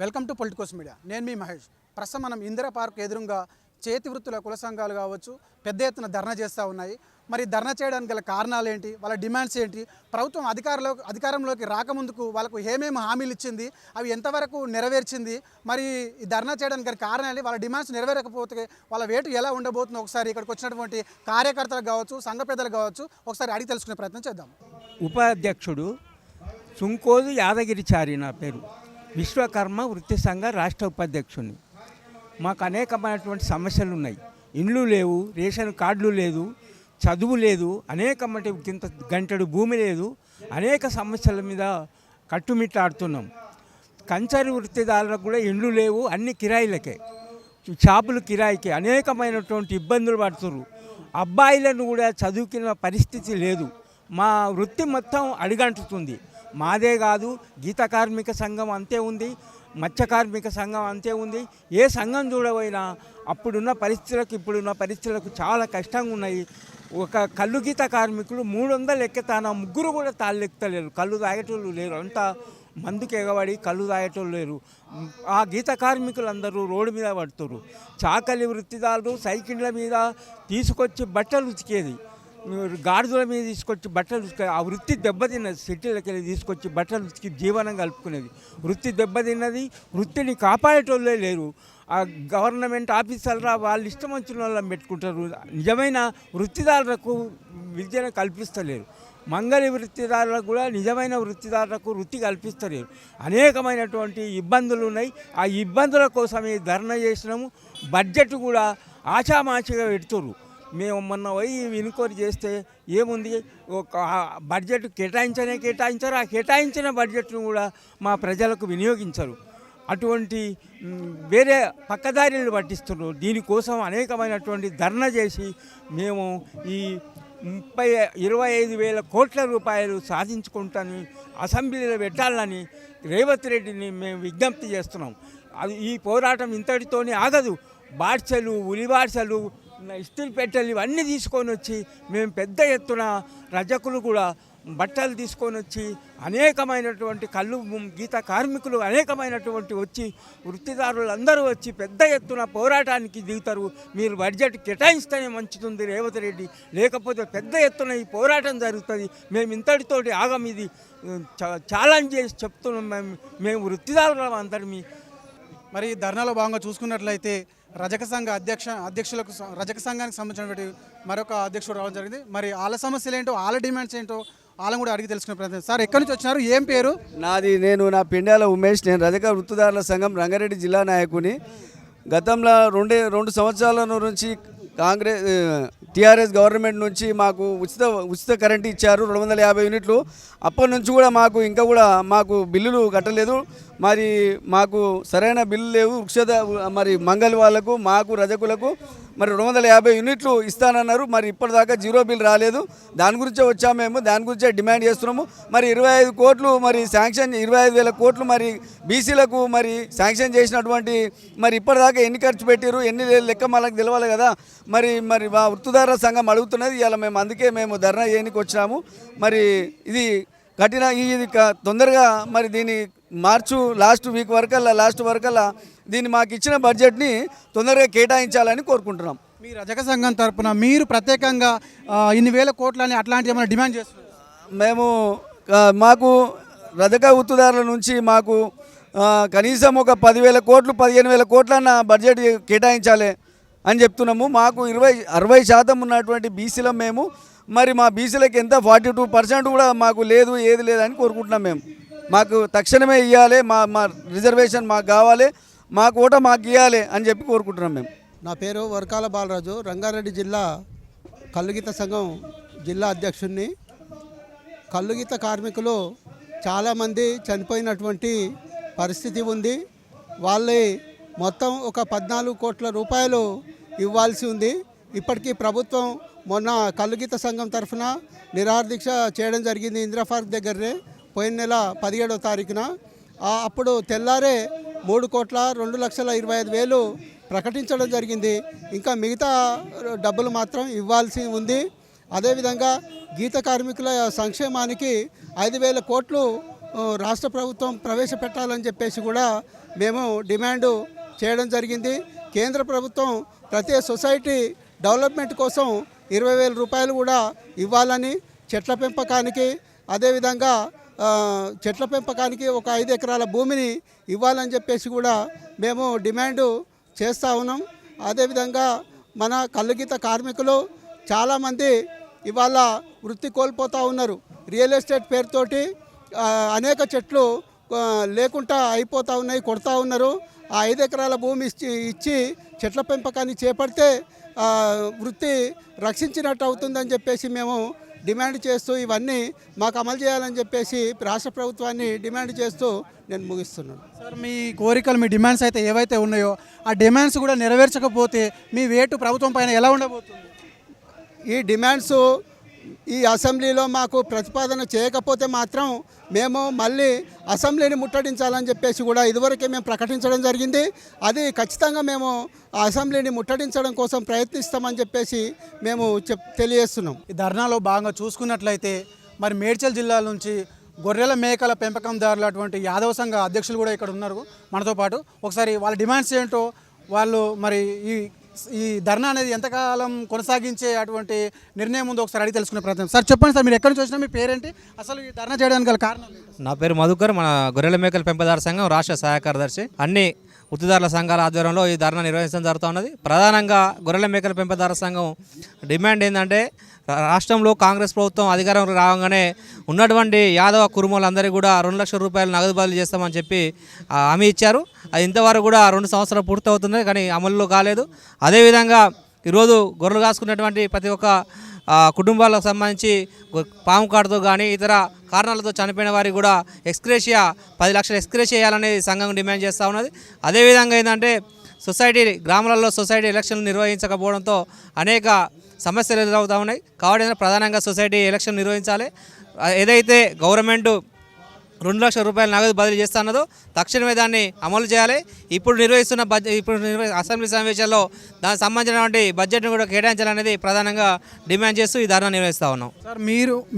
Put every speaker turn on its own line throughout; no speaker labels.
Welcome to Politicos media. నేను మీ మహేష్. ప్రస్తుతం మనం ఇందిరా పార్క్ ఎదురుగా చేతి వృత్తుల కుల సంఘాలు కావచ్చు పెద్ద ఎత్తున ధర్నా చేస్తూ ఉన్నాయి. మరి ధర్నా చేయడానికి గల కారణాలు ఏంటి, వాళ్ళ డిమాండ్స్ ఏంటి, ప్రభుత్వం అధికారంలోకి రాకముందుకు వాళ్ళకు ఏమేమి హామీలు ఇచ్చింది, అవి ఎంతవరకు నెరవేర్చింది, మరి ఈ ధర్నా చేయడానికి గల కారణాలు, వాళ్ళ డిమాండ్స్ నెరవేరకపోతే వాళ్ళ వేటు ఎలా ఉండబోతుందో ఒకసారి ఇక్కడికి వచ్చినటువంటి కార్యకర్తలకు కావచ్చు సంఘ పెద్దలు కావచ్చు ఒకసారి అడిగి తెలుసుకునే ప్రయత్నం చేద్దాం.
ఉపాధ్యక్షుడు సుంకోజు యాదగిరిచారి నా పేరు. విశ్వకర్మ వృత్తి సంఘ రాష్ట్ర ఉపాధ్యక్షుడిని. మాకు అనేకమైనటువంటి సమస్యలు ఉన్నాయి. ఇండ్లు లేవు, రేషన్ కార్డులు లేదు, చదువు లేదు, అనేకమైన గంటడు భూమి లేదు, అనేక సమస్యల మీద కట్టుమిట్టాడుతున్నాం. కంచరి వృత్తిదారులకు కూడా ఇండ్లు లేవు, అన్ని కిరాయిలకే, షాపులు కిరాయికే, అనేకమైనటువంటి ఇబ్బందులు పడుతున్నారు. అబ్బాయిలను కూడా చదువుకునే పరిస్థితి లేదు. మా వృత్తి మొత్తం అడిగంటుతుంది. మాదే కాదు, గీత కార్మిక సంఘం అంతే ఉంది, మత్స్య కార్మిక సంఘం అంతే ఉంది. ఏ సంఘం చూడబోయినా అప్పుడున్న పరిస్థితులకు ఇప్పుడున్న పరిస్థితులకు చాలా కష్టంగా ఉన్నాయి. ఒక కళ్ళు గీత కార్మికులు 300 ఎక్కెతాన, ముగ్గురు కూడా తాళ్ళు ఎక్కుతలేరు. కళ్ళు తాగేటోళ్ళు లేరు, అంతా మందుకు ఎగబడి కళ్ళు తాగేటోళ్ళు లేరు. ఆ గీత కార్మికులందరూ రోడ్డు మీద పడుతున్నారు. చాకలి వృత్తిదారులు సైకిళ్ళ మీద తీసుకొచ్చి బట్టలు ఉతికేది, గాడిదల మీద తీసుకొచ్చి బట్టలు ఉతికే, ఆ వృత్తి దెబ్బతిన్నది. సిటీలకు వెళ్ళి తీసుకొచ్చి బట్టలు ఉతికి జీవనం కలుపుకునేది. వృత్తి దెబ్బతిన్నది. వృత్తిని కాపాడేటోళ్ళే లేరు. ఆ గవర్నమెంట్ ఆఫీసర్లు వాళ్ళు ఇష్టం వచ్చిన వాళ్ళని పెట్టుకుంటారు. నిజమైన వృత్తిదారులకు విద్యను కల్పిస్తలేరు. మంగళి వృత్తిదారులకు కూడా నిజమైన వృత్తిదారులకు వృత్తి కల్పిస్తలేరు. అనేకమైనటువంటి ఇబ్బందులు ఉన్నాయి. ఆ ఇబ్బందుల కోసమే ధర్నా చేసినాము. బడ్జెట్ కూడా ఆషామాషిగా పెడుతున్నారు. మేము మొన్న పోయి ఎన్క్వైరీ చేస్తే ఏముంది, ఒక బడ్జెట్ కేటాయించారు. ఆ కేటాయించిన బడ్జెట్ను కూడా మా ప్రజలకు వినియోగించరు. అటువంటి వేరే పక్కదారిని పట్టిస్తున్నారు. దీనికోసం అనేకమైనటువంటి ధర్నా చేసి మేము ఈ 25,000 కోట్ల రూపాయలు సాధించుకుంటాని అసెంబ్లీలో పెట్టాలని రేవంత్ రెడ్డిని మేము విజ్ఞప్తి చేస్తున్నాం. అది ఈ పోరాటం ఇంతటితోనే ఆగదు. బాడ్సలు, ఉలి బాడ్సలు, ఇస్త్రీ పెట్టెలు ఇవన్నీ తీసుకొని వచ్చి మేము పెద్ద ఎత్తున రజకులు కూడా బట్టలు తీసుకొని వచ్చి అనేకమైనటువంటి కళ్ళు గీత కార్మికులు అనేకమైనటువంటి వచ్చి వృత్తిదారులు అందరూ వచ్చి పెద్ద ఎత్తున పోరాటానికి దిగుతారు. మీరు బడ్జెట్ కేటాయిస్తేనే మంచిది రేవంత్ రెడ్డి, లేకపోతే పెద్ద ఎత్తున ఈ పోరాటం జరుగుతుంది. మేము ఇంతటితోటి ఆగం, ఇది ఛాలెంజ్ చేసి చెప్తున్నాం. మేము వృత్తిదారులం అందరినీ.
మరి ధర్నాలో భాగంగా చూసుకున్నట్లయితే రజక సంఘ అధ్యక్షులకు రజక సంఘానికి సంబంధించినటువంటి మరొక అధ్యక్షుడు రావడం జరిగింది. మరి వాళ్ళ సమస్యలు ఏంటో, వాళ్ళ డిమాండ్స్ ఏంటో వాళ్ళని కూడా అడిగి తెలుసుకునే ప్రయత్నం. సార్, ఎక్కడి నుంచి వచ్చినారు, ఏం పేరు?
నా పెండ్యాల ఉమేష్. నేను రజక వృత్తిదారుల సంఘం రంగారెడ్డి జిల్లా నాయకుని. గతంలో 2 సంవత్సరాల నుంచి టీఆర్ఎస్ గవర్నమెంట్ నుంచి మాకు ఉచిత కరెంటు ఇచ్చారు, 250 యూనిట్లు. అప్పటి నుంచి కూడా మాకు బిల్లులు కట్టలేదు. మరి మాకు సరైన బిల్లు లేవు. మరి మంగళి వాళ్ళకు, మాకు రజకులకు మరి 250 యూనిట్లు ఇస్తానన్నారు. మరి ఇప్పటిదాకా జీరో బిల్ రాలేదు. దాని గురించే వచ్చాము మేము, దాని గురించే డిమాండ్ చేస్తున్నాము. మరి 25 కోట్లు మరి శాంక్షన్, 25,000 కోట్లు మరి బీసీలకు మరి శాంక్షన్ చేసినటువంటి మరి ఇప్పటిదాకా ఎన్ని ఖర్చు పెట్టారు, ఎన్ని లెక్క మనకు తెలవాలి కదా. మరి మా వృత్తిదారుల సంఘం అడుగుతున్నది. ఇలా మేము అందుకే మేము ధర్నా చేయడానికి వచ్చినాము. మరి ఇది తొందరగా మరి దీన్ని మార్చు లాస్ట్ వరకల్లా దీన్ని మాకు ఇచ్చిన బడ్జెట్ని తొందరగా కేటాయించాలని కోరుకుంటున్నాం.
మీ రజక సంఘం తరఫున మీరు ప్రత్యేకంగా ఇన్ని వేల కోట్లని అట్లాంటి ఏమైనా డిమాండ్ చేస్తున్నారు?
మాకు రజక వృత్తిదారుల నుంచి మాకు కనీసం ఒక 10,000 కోట్లు 15,000 కోట్లన్న బడ్జెట్ కేటాయించాలి అని చెప్తున్నాము. మాకు 60% ఉన్నటువంటి బీసీలం మేము. మరి మా బీసీలకు ఎంత 42% కూడా మాకు లేదు, ఏది లేదని కోరుకుంటున్నాం. మాకు తక్షణమే ఇవ్వాలి, మా రిజర్వేషన్ మాకు కావాలి, మాకు ఓట మాకు ఇవ్వాలి అని చెప్పి కోరుకుంటున్నాం మేము.
నా పేరు వరకాల బాలరాజు, రంగారెడ్డి జిల్లా కల్లుగీత సంఘం జిల్లా అధ్యక్షుడిని. కల్లుగీత కార్మికులు చాలామంది చనిపోయినటువంటి పరిస్థితి ఉంది. వాళ్ళే మొత్తం ఒక 14 కోట్ల రూపాయలు ఇవ్వాల్సి ఉంది. ఇప్పటికీ ప్రభుత్వం మొన్న కల్లుగీత సంఘం తరఫున నిరాహారదీక్ష చేయడం జరిగింది ఇందిరా పార్క్ దగ్గరనే, పోయిన నెల 17వ తారీఖున. అప్పుడు తెల్లారే 3,02,25,000 ప్రకటించడం జరిగింది. ఇంకా మిగతా డబ్బులు మాత్రం ఇవ్వాల్సి ఉంది. అదేవిధంగా గీత కార్మికుల సంక్షేమానికి 5,000 కోట్లు రాష్ట్ర ప్రభుత్వం ప్రవేశపెట్టాలని చెప్పేసి కూడా మేము డిమాండ్ చేయడం జరిగింది. కేంద్ర ప్రభుత్వం ప్రతి సొసైటీ డెవలప్మెంట్ కోసం 20,000 రూపాయలు కూడా ఇవ్వాలని, చెట్ల పెంపకానికి అదేవిధంగా చెట్ల పెంపకానికి ఒక 5 ఎకరాల భూమిని ఇవ్వాలని చెప్పేసి కూడా మేము డిమాండ్ చేస్తూ ఉన్నాం. అదేవిధంగా మన కల్లుగీత కార్మికులు చాలామంది ఇవాళ వృత్తి కోల్పోతూ ఉన్నారు. రియల్ ఎస్టేట్ పేరుతోటి అనేక చెట్లు లేకుండా అయిపోతూ ఉన్నాయి, కొడతా ఉన్నారు. ఆ 5 ఎకరాల భూమి ఇచ్చి చెట్ల పెంపకాన్ని చేపడితే వృత్తి రక్షించినట్టు అవుతుందని చెప్పేసి మేము డిమాండ్ చేస్తూ ఇవన్నీ మాకు అమలు చేయాలని చెప్పేసి రాష్ట్ర ప్రభుత్వాన్ని డిమాండ్ చేస్తూ నేను ముగిస్తున్నాను.
సార్, మీ కోరికలు, మీ డిమాండ్స్ అయితే ఏవైతే ఉన్నాయో ఆ డిమాండ్స్ కూడా నెరవేర్చకపోతే మీ వేటు ప్రభుత్వం పైన ఎలా ఉండబోతుంది?
ఈ డిమాండ్స్ ఈ అసెంబ్లీలో మాకు ప్రతిపాదన చేయకపోతే మాత్రం మేము మళ్ళీ అసెంబ్లీని ముట్టడించాలని చెప్పేసి కూడా ఇదివరకే మేము ప్రకటించడం జరిగింది. అది ఖచ్చితంగా మేము ఆ అసెంబ్లీని ముట్టడించడం కోసం ప్రయత్నిస్తామని చెప్పేసి మేము తెలియజేస్తున్నాం.
ఈ ధర్నాలో భాగంగా చూసుకున్నట్లయితే మరి మేడ్చల్ జిల్లా నుంచి గొర్రెల మేకల పెంపకందారులు అటువంటి యాదవ సంఘ అధ్యక్షులు కూడా ఇక్కడ ఉన్నారు మనతో పాటు. ఒకసారి వాళ్ళ డిమాండ్స్ ఏంటో, వాళ్ళు మరి ఈ ధర్నా అనేది ఎంతకాలం కొనసాగించే అటువంటి నిర్ణయం ఉందో ఒకసారి అడిగి తెలుసుకునే ప్రయత్నం. సార్ చెప్పండి సార్, మీరు ఎక్కడి నుంచి వచ్చినా, మీ పేరేంటి, అసలు ఈ ధర్నా చేయడానికి గల కారణం?
నా పేరు మధుకర్, మన గొర్రెల మేకల పెంపదారు సంఘం రాష్ట్ర సహాయ కార్యదర్శి. అన్ని వృత్తిదారుల సంఘాల ఆధ్వర్యంలో ఈ ధర్నా నిర్వహించడం జరుగుతూ ఉన్నది. ప్రధానంగా గొర్రెల మేకల పెంపదారు సంఘం డిమాండ్ ఏంటంటే, రాష్ట్రంలో కాంగ్రెస్ ప్రభుత్వం అధికారంలో రాగానే ఉన్నటువంటి యాదవ కురుమలందరికీ కూడా 2 లక్షల రూపాయలు నగదు బదిలీ చేస్తామని చెప్పి హామీ ఇచ్చారు. అది ఇంతవరకు కూడా 2 సంవత్సరాలు పూర్తవుతుంది, కానీ అమల్లో కాలేదు. అదేవిధంగా ఈరోజు గొర్రెలు కాసుకున్నటువంటి ప్రతి ఒక్క కుటుంబాలకు సంబంధించి పాము కాటుతో కానీ ఇతర కారణాలతో చనిపోయిన వారికి కూడా ఎక్స్గ్రేషియా 10 లక్షలు ఎక్స్గ్రేషియా చేయాలనేది సంఘం డిమాండ్ చేస్తూ ఉన్నది. అదేవిధంగా ఏంటంటే సొసైటీ గ్రామాలలో సొసైటీ ఎలక్షన్లు నిర్వహించకపోవడంతో అనేక సమస్యలు ఎదురవుతూ ఉన్నాయి. కాబట్టి ప్రధానంగా సొసైటీ ఎలక్షన్ నిర్వహించాలి. ఏదైతే గవర్నమెంట్ 2 లక్షల రూపాయలు నగదు బదిలీ చేస్తున్నదో తక్షణమే దాన్ని అమలు చేయాలి. ఇప్పుడు నిర్వహిస్తున్న అసెంబ్లీ సమావేశాల్లో దానికి సంబంధించినటువంటి బడ్జెట్ను కూడా కేటాయించాలనేది ప్రధానంగా డిమాండ్ చేస్తూ ఈ ధర్నా నిర్వహిస్తూ ఉన్నాం.
సార్,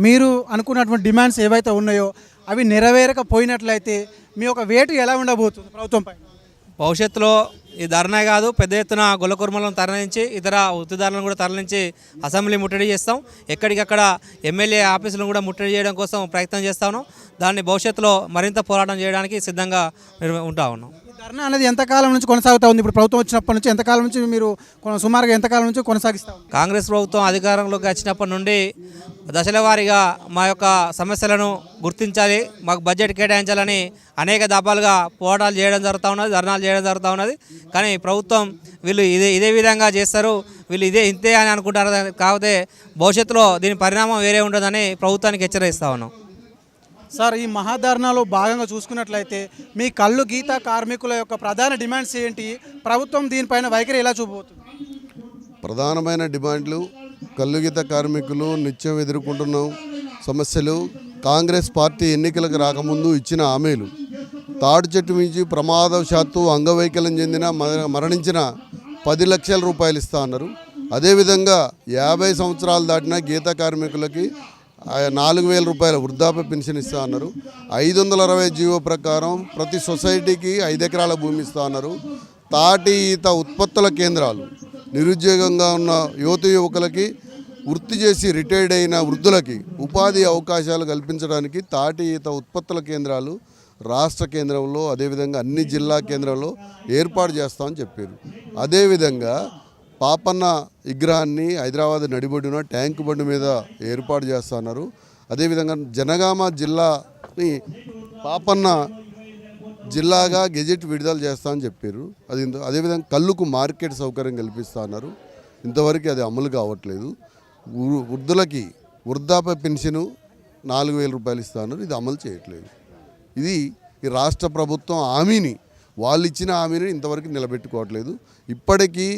మీరు అనుకున్నటువంటి డిమాండ్స్ ఏవైతే ఉన్నాయో అవి నెరవేరకపోయినట్లయితే మీ యొక్క వేటు ఎలా ఉండబోతుంది ప్రభుత్వం పైన?
భవిష్యత్తులో ఈ ధర్నా కాదు, పెద్ద ఎత్తున గొల్ల కుర్మలను తరలించి ఇతర వృత్తిదారులను కూడా తరలించి అసెంబ్లీ ముట్టడి చేస్తాం. ఎక్కడికక్కడ ఎమ్మెల్యే ఆఫీసులను కూడా ముట్టడి చేయడం కోసం ప్రయత్నం చేస్తా ఉన్నాం. దాన్ని భవిష్యత్తులో మరింత పోరాటం చేయడానికి సిద్ధంగా ఉంటా ఉన్నాం.
ధర్నా అనేది ఎంతకాలం నుంచి కొనసాగుతూ ఉంది? ఇప్పుడు ప్రభుత్వం వచ్చినప్పటి నుంచి ఎంతకాలం నుంచి మీరు సుమారుగా ఎంతకాలం నుంచి కొనసాగిస్తూ ఉన్నారు?
కాంగ్రెస్ ప్రభుత్వం అధికారంలోకి వచ్చినప్పటి నుండి దశల వారీగా మా యొక్క సమస్యలను గుర్తించాలి, మాకు బడ్జెట్ కేటాయించాలని అనేక దఫాలుగా పోరాటాలు చేయడం జరుగుతూ ఉన్నది, ధర్నాలు చేయడం జరుగుతూ ఉన్నది. కానీ ప్రభుత్వం వీళ్ళు ఇదే విధంగా చేస్తారు, వీళ్ళు ఇంతే అని అనుకుంటారు. కాకపోతే భవిష్యత్తులో దీని పరిణామం వేరే ఉంటుందని ప్రభుత్వానికి హెచ్చరిస్తూ ఉన్నాం.
సార్, ఈ మహాధర్నాలో భాగంగా చూసుకున్నట్లయితే మీ కళ్ళు గీత కార్మికుల యొక్క ప్రధాన డిమాండ్స్ ఏంటి? ప్రభుత్వం దీనిపైన వైఖరి ఎలా చూపబోతుంది?
ప్రధానమైన డిమాండ్లు కల్లుగీత కార్మికులు నిత్యం ఎదుర్కొంటున్న సమస్యలు, కాంగ్రెస్ పార్టీ ఎన్నికలకు రాకముందు ఇచ్చిన హామీలు, తాడు చెట్టు మించి ప్రమాదవశాత్తు అంగవైకల్యం చెందిన మరణించిన 10 లక్షల రూపాయలు ఇస్తా అన్నారు. అదేవిధంగా 50 సంవత్సరాలు దాటిన గీత కార్మికులకి 4,000 రూపాయల వృద్ధాప్య పెన్షన్ ఇస్తా అన్నారు. 520 జీవో ప్రకారం ప్రతి సొసైటీకి 5 ఎకరాల భూమి ఇస్తా అన్నారు. తాటి ఈత ఉత్పత్తుల కేంద్రాలు, నిరుద్యోగంగా ఉన్న యువకులకి, వృత్తి చేసి రిటైర్డ్ అయిన వృద్ధులకి ఉపాధి అవకాశాలు కల్పించడానికి తాటి ఈత ఉత్పత్తుల కేంద్రాలు రాష్ట్ర కేంద్రంలో, అదేవిధంగా అన్ని జిల్లా కేంద్రాల్లో ఏర్పాటు చేస్తామని చెప్పారు. అదేవిధంగా పాపన్న విగ్రహాన్ని హైదరాబాద్ నడిబొడ్డున ట్యాంక్ బండి మీద ఏర్పాటు చేస్తున్నారు. అదేవిధంగా జనగామ జిల్లాని పాపన్న జిల్లాగా గెజెట్ విడుదల చేస్తామని చెప్పారు. అదేవిధంగా కళ్ళుకు మార్కెట్ సౌకర్యం కల్పిస్తా అన్నారు. ఇంతవరకు అది అమలు కావట్లేదు. వృద్ధులకి వృద్ధాప్య పెన్షను 4,000 రూపాయలు ఇస్తా అన్నారు. ఇది అమలు చేయట్లేదు. ఇది ఈ రాష్ట్ర ప్రభుత్వం హామీని, వాళ్ళు ఇచ్చిన హామీని ఇంతవరకు నిలబెట్టుకోవట్లేదు. ఇప్పటికీ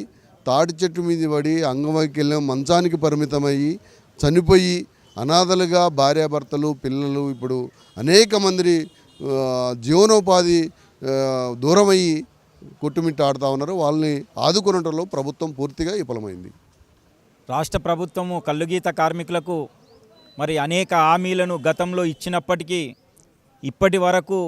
తాటి చెట్టు మీద పడి అంగవైకల్యం మంచానికి పరిమితమయ్యి చనిపోయి అనాథలుగా భార్యాభర్తలు, పిల్లలు ఇప్పుడు అనేక మంది జీవనోపాధి దూరమయ్యి కొట్టుమిట్టాడుతూ ఉన్నారు. వాళ్ళని ఆదుకునటంలో ప్రభుత్వం పూర్తిగా విఫలమైంది.
రాష్ట్ర ప్రభుత్వము కల్లుగీత కార్మికులకు మరి అనేక హామీలను గతంలో ఇచ్చినప్పటికీ ఇప్పటి వరకు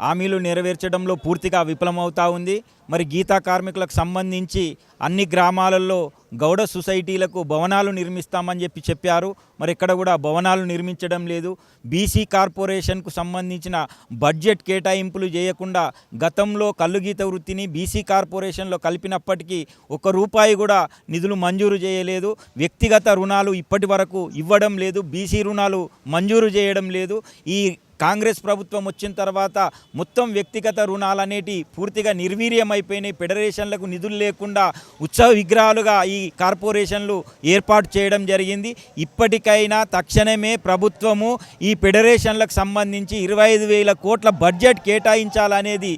హామీలు నెరవేర్చడంలో పూర్తిగా విఫలమవుతా ఉంది. మరి గీతా కార్మికులకు సంబంధించి అన్ని గ్రామాలలో గౌడ సొసైటీలకు భవనాలు నిర్మిస్తామని చెప్పారు. మరి ఇక్కడ కూడా భవనాలు నిర్మించడం లేదు. బీసీ కార్పొరేషన్కు సంబంధించిన బడ్జెట్ కేటాయింపులు చేయకుండా గతంలో కల్లుగీత వృత్తిని బీసీ కార్పొరేషన్లో కలిపినప్పటికీ ₹1 కూడా నిధులు మంజూరు చేయలేదు. వ్యక్తిగత రుణాలు ఇప్పటి వరకు ఇవ్వడం లేదు. బీసీ రుణాలు మంజూరు చేయడం లేదు. ఈ కాంగ్రెస్ ప్రభుత్వం వచ్చిన తర్వాత మొత్తం వ్యక్తిగత రుణాలు అనేటి పూర్తిగా నిర్వీర్యమైపోయినాయి. ఫెడరేషన్లకు నిధులు లేకుండా ఉత్సవ విగ్రహాలుగా ఈ కార్పొరేషన్లు ఏర్పాటు చేయడం జరిగింది. ఇప్పటికైనా తక్షణమే ప్రభుత్వము ఈ ఫెడరేషన్లకు సంబంధించి 25,000 కోట్ల బడ్జెట్ కేటాయించాలనేది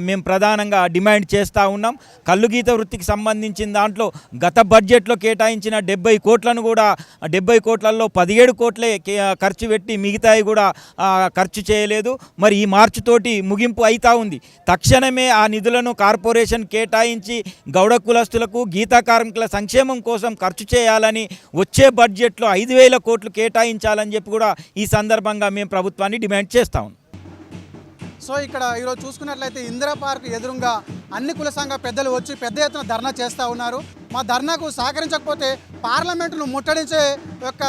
మేము ప్రధానంగా డిమాండ్ చేస్తూ ఉన్నాం. కల్లుగీత వృత్తికి సంబంధించిన దాంట్లో గత బడ్జెట్లో కేటాయించిన 70 కోట్లను కూడా 70 కోట్లలో 17 కోట్లే ఖర్చు పెట్టి మిగతాయి కూడా ఖర్చు చేయలేదు. మరి ఈ మార్చి తోటి ముగింపు అవుతా ఉంది. తక్షణమే ఆ నిధులను కార్పొరేషన్ కేటాయించి గౌడ కులస్తులకు గీతా కార్మికుల సంక్షేమం కోసం ఖర్చు చేయాలని వచ్చే బడ్జెట్లో 5,000 కోట్లు కేటాయించాలని చెప్పి కూడా ఈ సందర్భంగా మేము ప్రభుత్వాన్ని డిమాండ్ చేస్తా ఉన్నాం.
సో ఇక్కడ ఈరోజు చూసుకున్నట్లయితే ఇందిరా పార్క్ ఎదురుగా అన్ని కుల సంఘ పెద్దలు వచ్చి పెద్ద ఎత్తున ధర్నా చేస్తూ ఉన్నారు. మా ధర్నాకు సహకరించకపోతే పార్లమెంటును ముట్టడించే యొక్క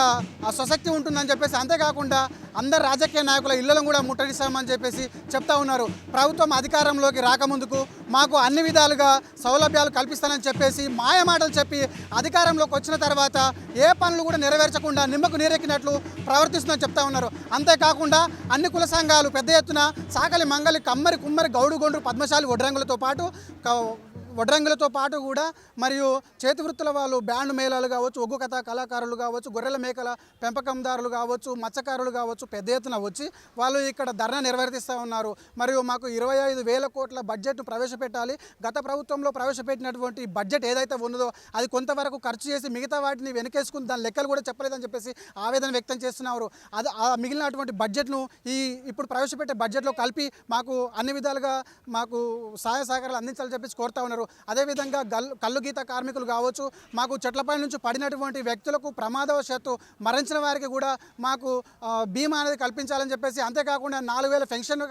స్వశక్తి ఉంటుందని చెప్పేసి, అంతేకాకుండా అందరు రాజకీయ నాయకుల ఇళ్లను కూడా ముట్టడిస్తామని చెప్పేసి చెప్తా ఉన్నారు. ప్రభుత్వం అధికారంలోకి రాకముందుకు మాకు అన్ని విధాలుగా సౌలభ్యాలు కల్పిస్తానని చెప్పేసి మాయమాటలు చెప్పి అధికారంలోకి వచ్చిన తర్వాత ఏ పనులు కూడా నెరవేర్చకుండా నిమ్మకు నీరెక్కినట్లు ప్రవర్తిస్తుందని చెప్తా ఉన్నారు. అంతేకాకుండా అన్ని కుల సంఘాలు పెద్ద ఎత్తున సాకలి, మంగలి, కమ్మరి, కుమ్మరి, గౌడు, గొండ్రు, పద్మశాలి, వడ్రంగులతో పాటు కూడా మరియు చేతి వృత్తుల వాళ్ళు బ్యాండ్ మేళాలు కావచ్చు, ఒగ్గు కథ కళాకారులు కావచ్చు, గొర్రెల మేకల పెంపకందారులు కావచ్చు, మత్స్యకారులు కావచ్చు పెద్ద ఎత్తున వచ్చి వాళ్ళు ఇక్కడ ధర్నా నిర్వర్తిస్తూ ఉన్నారు. మరియు మాకు 25,000 కోట్ల బడ్జెట్ను ప్రవేశపెట్టాలి. గత ప్రభుత్వంలో ప్రవేశపెట్టినటువంటి బడ్జెట్ ఏదైతే ఉన్నదో అది కొంతవరకు ఖర్చు చేసి మిగతా వాటిని వెనకేసుకుని దాని లెక్కలు కూడా చెప్పలేదని చెప్పేసి ఆవేదన వ్యక్తం చేస్తున్నారు. అది ఆ మిగిలినటువంటి బడ్జెట్ను ఇప్పుడు ప్రవేశపెట్టే బడ్జెట్లో కలిపి మాకు అన్ని విధాలుగా మాకు సహాయ సహకారాలు అందించాలని చెప్పేసి కోరుతా ఉన్నారు. అదేవిధంగా కల్లు గీత కార్మికులు కావచ్చు, మాకు చెట్లపై నుంచి పడినటువంటి వ్యక్తులకు ప్రమాదవశాత్తు మరణించిన వారికి కూడా మాకు బీమా అనేది కల్పించాలని చెప్పేసి, అంతేకాకుండా 4,000 పెన్షన్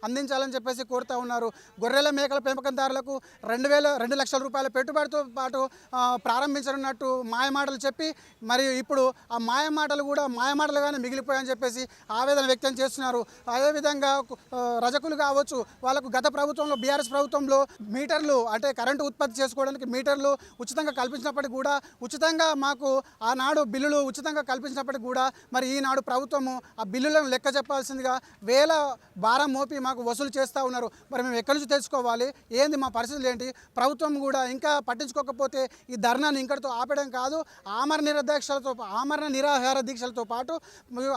అందించాలని చెప్పేసి కోరుతూ ఉన్నారు. గొర్రెల మేకల పెంపకందారులకు 2 లక్షల రూపాయల పెట్టుబడితో పాటు ప్రారంభించనున్నట్టు మాయమాటలు చెప్పి, మరియు ఇప్పుడు ఆ మాయమాటలు కూడా మాయమాటలుగానే మిగిలిపోయాయని చెప్పేసి ఆవేదన వ్యక్తం చేస్తున్నారు. అదేవిధంగా రజకులు కావచ్చు, వాళ్ళకు గత ప్రభుత్వంలో బీఆర్ఎస్ ప్రభుత్వంలో మీటర్లు అంటే కరెంటు ఉత్పత్తి చేసుకోవడానికి మీటర్లు ఉచితంగా కల్పించినప్పటికీ కూడా, ఉచితంగా మాకు ఆనాడు బిల్లులు ఉచితంగా కల్పించినప్పటికీ కూడా మరి ఈనాడు ప్రభుత్వము ఆ బిల్లులను లెక్క చెప్పాల్సిందిగా వేల భారం మోపి మాకు వసూలు చేస్తూ ఉన్నారు. మరి మేము ఎక్కడి నుంచి తెలుసుకోవాలి, ఏంది మా పరిస్థితులు ఏంటి? ప్రభుత్వం కూడా ఇంకా పట్టించుకోకపోతే ఈ ధర్నాన్ని ఇంకటితో ఆపడం కాదు, ఆమరణ నిరాహార దీక్షలతో పాటు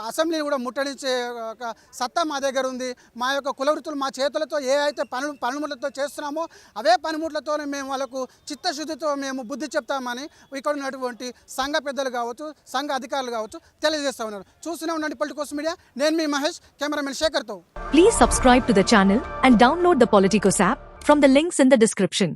అసెంబ్లీని కూడా ముట్టడించే ఒక సత్తా మా దగ్గర ఉంది. మా యొక్క కుల వృత్తులు మా చేతులతో ఏ అయితే పనిముట్లతో చేస్తున్నామో అవే పనిముట్లతోనే మేము వాళ్ళకు చిత్తశుద్ధితో మేము బుద్ధి చెప్తామని ఇక్కడ ఉన్నటువంటి సంఘ పెద్దలు కావచ్చు, సంఘ అధికారులు కావచ్చు తెలియజేస్తా ఉన్నారు. చూస్తూనే ఉండండి పొలిటికోస్ మీడియా. నేను మీ మహేష్, కెమెరామెన్ శేఖర్తో.
Please subscribe to the channel and download the Politicos app from the links in the description.